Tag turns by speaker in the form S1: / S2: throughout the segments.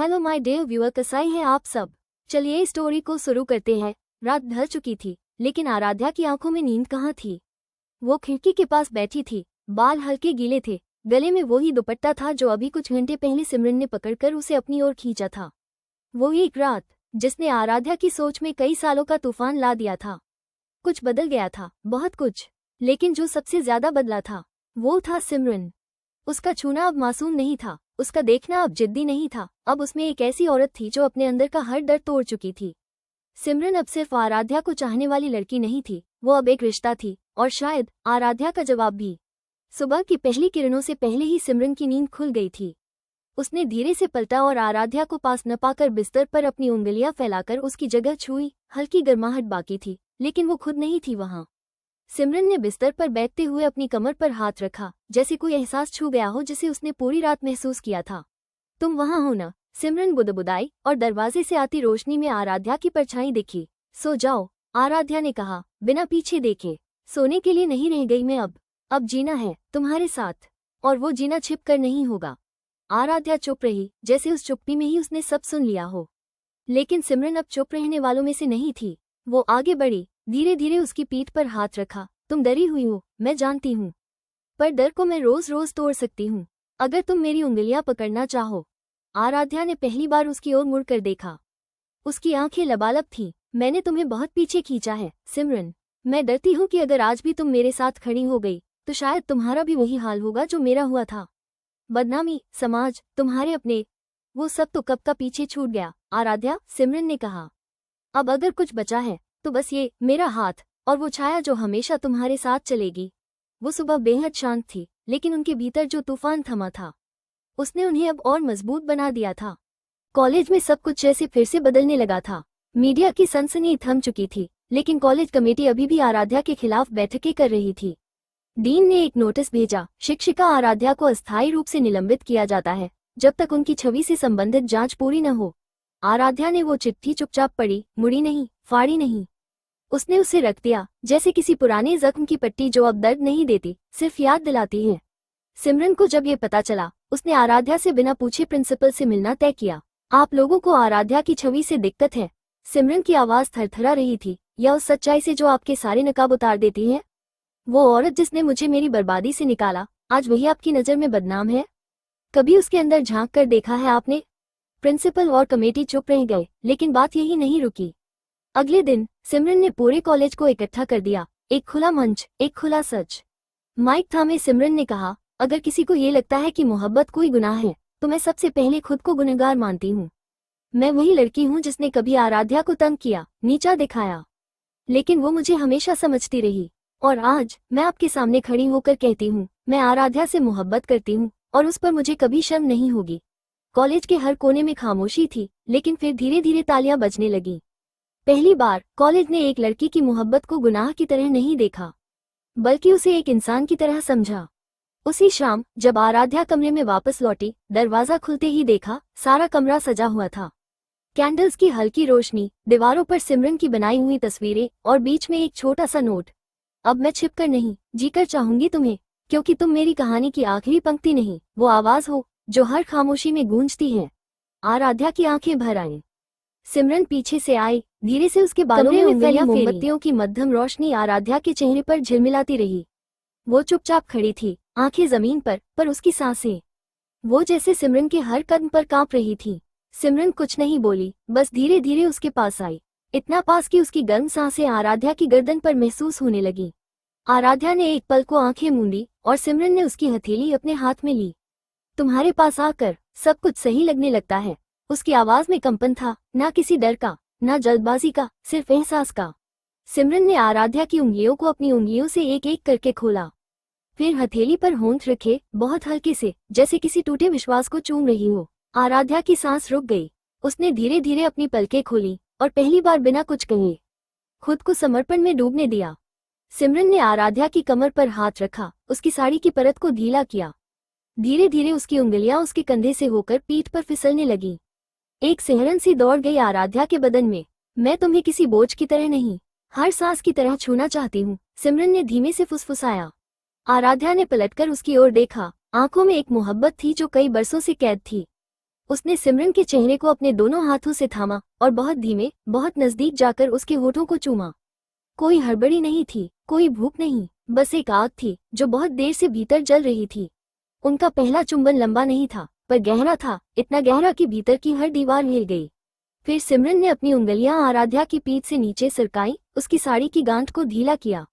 S1: Hello my dear viewer, कैसे हैं आप सब। चलिए स्टोरी को शुरू करते हैं। रात ढल चुकी थी, लेकिन आराध्या की आंखों में नींद कहाँ थी। वो खिड़की के पास बैठी थी, बाल हल्के गीले थे, गले में वही दुपट्टा था जो अभी कुछ घंटे पहले सिमरन ने पकड़कर उसे अपनी ओर खींचा था। वो एक रात जिसने आराध्या की सोच में कई सालों का तूफान ला दिया था। कुछ बदल गया था, बहुत कुछ, लेकिन जो सबसे ज्यादा बदला था वो था सिमरन। उसका छूना अब मासूम नहीं था, उसका देखना अब जिद्दी नहीं था। अब उसमें एक ऐसी औरत थी जो अपने अंदर का हर डर तोड़ चुकी थी। सिमरन अब सिर्फ आराध्या को चाहने वाली लड़की नहीं थी, वो अब एक रिश्ता थी, और शायद आराध्या का जवाब भी। सुबह की पहली किरणों से पहले ही सिमरन की नींद खुल गई थी। उसने धीरे से पलटा और आराध्या को पास न पाकर बिस्तर पर अपनी उंगलियां फैलाकर उसकी जगह छुई। हल्की गर्माहट बाकी थी, लेकिन वो खुद नहीं थी वहां। सिमरन ने बिस्तर पर बैठते हुए अपनी कमर पर हाथ रखा, जैसे कोई एहसास छू गया हो जिसे उसने पूरी रात महसूस किया था। तुम वहां हो ना, सिमरन बुदबुदाई, और दरवाजे से आती रोशनी में आराध्या की परछाई दिखी। सो जाओ, आराध्या ने कहा, बिना पीछे देखे। सोने के लिए नहीं रह गई मैं अब जीना है तुम्हारे साथ, और वो जीना छिप कर नहीं होगा। आराध्या चुप रही, जैसे उस चुप्पी में ही उसने सब सुन लिया हो। लेकिन सिमरन अब चुप रहने वालों में से नहीं थी। वो आगे बढ़ी, धीरे धीरे उसकी पीठ पर हाथ रखा। तुम डरी हुई हो, मैं जानती हूँ, पर डर को मैं रोज रोज तोड़ सकती हूँ, अगर तुम मेरी उंगलियां पकड़ना चाहो। आराध्या ने पहली बार उसकी ओर मुड़कर देखा। उसकी आंखें लबालब थीं। मैंने तुम्हें बहुत पीछे खींचा है सिमरन। मैं डरती हूँ कि अगर आज भी तुम मेरे साथ खड़ी हो गई तो शायद तुम्हारा भी वही हाल होगा जो मेरा हुआ था। बदनामी, समाज, तुम्हारे अपने, वो सब तो कब का पीछे छूट गया आराध्या, सिमरन ने कहा। अब अगर कुछ बचा है तो बस ये मेरा हाथ, और वो छाया जो हमेशा तुम्हारे साथ चलेगी। वो सुबह बेहद शांत थी, लेकिन उनके भीतर जो तूफान थमा था उसने उन्हें अब और मजबूत बना दिया था। कॉलेज में सब कुछ जैसे फिर से बदलने लगा था। मीडिया की सनसनी थम चुकी थी, लेकिन कॉलेज कमेटी अभी भी आराध्या के खिलाफ बैठकें कर रही थी। डीन ने एक नोटिस भेजा, शिक्षिका आराध्या को अस्थायी रूप से निलंबित किया जाता है जब तक उनकी छवि से संबंधित जांच पूरी न हो। आराध्या ने वो चिट्ठी चुपचाप पढ़ी, मुड़ी नहीं, फाड़ी नहीं। उसने उसे रख दिया, जैसे किसी पुराने जख्म की पट्टी जो अब दर्द नहीं देती, सिर्फ याद दिलाती है। सिमरन को जब ये पता चला, उसने आराध्या से बिना पूछे प्रिंसिपल से मिलना तय किया। आप लोगों को आराध्या की छवि से दिक्कत है? सिमरन की आवाज थरथरा रही थी, या उस सच्चाई से जो आपके सारे नकाब उतार देती है? वो औरत जिसने मुझे मेरी बर्बादी से निकाला, आज वही आपकी नजर में बदनाम है? कभी उसके अंदर झांक कर देखा है आपने? प्रिंसिपल और कमेटी चुप रह गए, लेकिन बात यही नहीं रुकी। अगले दिन सिमरन ने पूरे कॉलेज को इकट्ठा कर दिया। एक खुला मंच, एक खुला सच। माइक थामे सिमरन ने कहा, अगर किसी को ये लगता है कि मोहब्बत कोई गुनाह है तो मैं सबसे पहले खुद को गुनहगार मानती हूँ। मैं वही लड़की हूँ जिसने कभी आराध्या को तंग किया, नीचा दिखाया, लेकिन वो मुझे हमेशा समझती रही। और आज मैं आपके सामने खड़ी होकर कहती हूँ, मैं आराध्या से मोहब्बत करती हूँ, और उस पर मुझे कभी शर्म नहीं होगी। कॉलेज के हर कोने में खामोशी थी, लेकिन फिर धीरे धीरे तालियां बजने लगी। पहली बार कॉलेज ने एक लड़की की मोहब्बत को गुनाह की तरह नहीं देखा, बल्कि उसे एक इंसान की तरह समझा। उसी शाम जब आराध्या कमरे में वापस लौटी, दरवाजा खुलते ही देखा सारा कमरा सजा हुआ था। कैंडल्स की हल्की रोशनी, दीवारों पर सिमरन की बनाई हुई तस्वीरें, और बीच में एक छोटा सा नोट। अब मैं छिपकर नहीं, जीकर चाहूंगी तुम्हें, क्योंकि तुम मेरी कहानी की आखिरी पंक्ति नहीं, वो आवाज हो जो हर खामोशी में गूंजती है। आराध्या की आंखें भर आईं। सिमरन पीछे से आई, धीरे से उसके बालों में उंगलियां फेरी। मोमबत्तियों की मध्यम रोशनी आराध्या के चेहरे पर झिलमिलाती रही। वो चुपचाप खड़ी थी, आंखें जमीन पर उसकी सांसें, वो जैसे सिमरन के हर कदम पर कांप रही थी। सिमरन कुछ नहीं बोली, बस धीरे धीरे उसके पास आई, इतना पास कि उसकी गर्म सांसें आराध्या की गर्दन पर महसूस होने लगी। आराध्या ने एक पल को आंखें मूंदी, और सिमरन ने उसकी हथेली अपने हाथ में ली। तुम्हारे पास आकर सब कुछ सही लगने लगता है। उसकी आवाज में कंपन था, ना किसी डर का, ना जल्दबाजी का, सिर्फ एहसास का। सिमरन ने आराध्या की उंगलियों को अपनी उंगलियों से एक एक करके खोला, फिर हथेली पर होंठ रखे, बहुत हल्के से, जैसे किसी टूटे विश्वास को चूम रही हो। आराध्या की सांस रुक गई। उसने धीरे धीरे अपनी पलकें खोली, और पहली बार बिना कुछ कहे खुद को समर्पण में डूबने दिया। सिमरन ने आराध्या की कमर पर हाथ रखा, उसकी साड़ी की परत को ढीला किया। धीरे धीरे उसकी उंगलियां उसके कंधे से होकर पीठ पर फिसलने लगी। एक सिहरन सी दौड़ गई आराध्या के बदन में। मैं तुम्हें किसी बोझ की तरह नहीं, हर सांस की तरह छूना चाहती हूँ, सिमरन ने धीमे से फुसफुसाया। आराध्या ने पलटकर उसकी ओर देखा, आंखों में एक मोहब्बत थी जो कई बरसों से कैद थी। उसने सिमरन के चेहरे को अपने दोनों हाथों से थामा और बहुत धीमे, बहुत नजदीक जाकर उसके होठों को चूमा। कोई हड़बड़ी नहीं थी, कोई भूख नहीं, बस एक आग थी जो बहुत देर से भीतर जल रही थी। उनका पहला चुंबन लंबा नहीं था, पर गहरा था, इतना गहरा कि भीतर की हर दीवार हिल गई। फिर सिमरन ने अपनी उंगलियां आराध्या की पीठ से नीचे सरकाई, उसकी साड़ी की गांठ को ढीला किया।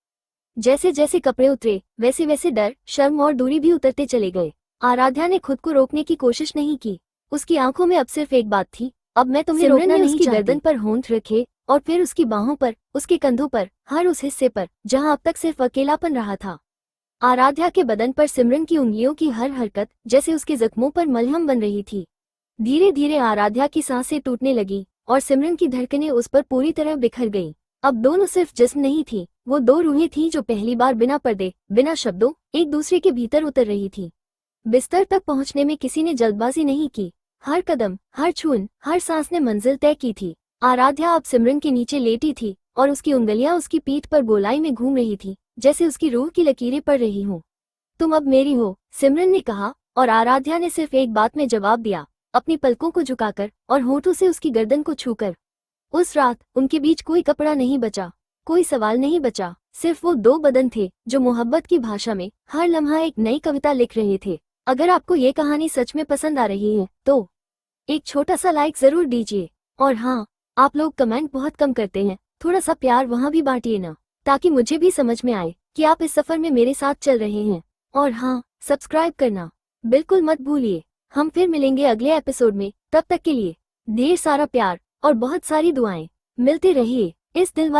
S1: जैसे जैसे कपड़े उतरे, वैसे वैसे डर, शर्म और दूरी भी उतरते चले गए। आराध्या ने खुद को रोकने की कोशिश नहीं की। उसकी आंखों में अब सिर्फ एक बात थी, अब मैं तुम्हें रोकना नहीं चाहती। उसकी गर्दन पर होंठ रखे और फिर उसकी बाहों पर, उसके कंधों पर, हर उस हिस्से पर जहां अब तक सिर्फ अकेलापन रहा था। आराध्या के बदन पर सिमरन की उंगलियों की हर हरकत जैसे उसके जख्मों पर मलहम बन रही थी। धीरे धीरे आराध्या की सांसें टूटने लगी और सिमरन की धड़कनें उस पर पूरी तरह बिखर गईं। अब दोनों सिर्फ जिस्म नहीं थी, वो दो रूहें थीं जो पहली बार बिना पर्दे, बिना शब्दों, एक दूसरे के भीतर उतर रही थी। बिस्तर तक पहुंचने में किसी ने जल्दबाजी नहीं की। हर कदम, हर छून, हर सांस ने मंजिल तय की थी। आराध्या अब सिमरन के नीचे लेटी थी और उसकी उंगलियां उसकी पीठ पर गोलाई में घूम रही थी, जैसे उसकी रूह की लकीरें पड़ रही हों। तुम अब मेरी हो, सिमरन ने कहा, और आराध्या ने सिर्फ एक बात में जवाब दिया, अपनी पलकों को झुकाकर और होठों से उसकी गर्दन को छूकर। उस रात उनके बीच कोई कपड़ा नहीं बचा, कोई सवाल नहीं बचा, सिर्फ वो दो बदन थे जो मोहब्बत की भाषा में हर लम्हा एक नई कविता लिख रहे थे। अगर आपको ये कहानी सच में पसंद आ रही है तो एक छोटा सा लाइक जरूर दीजिए। और हाँ, आप लोग कमेंट बहुत कम करते हैं, थोड़ा सा प्यार वहाँ भी बांटिए ना, ताकि मुझे भी समझ में आए कि आप इस सफर में मेरे साथ चल रहे हैं। और हाँ, सब्सक्राइब करना बिल्कुल मत भूलिए। हम फिर मिलेंगे अगले एपिसोड में, तब तक के लिए ढेर सारा प्यार और बहुत सारी दुआएं। मिलते रहिए इस दिल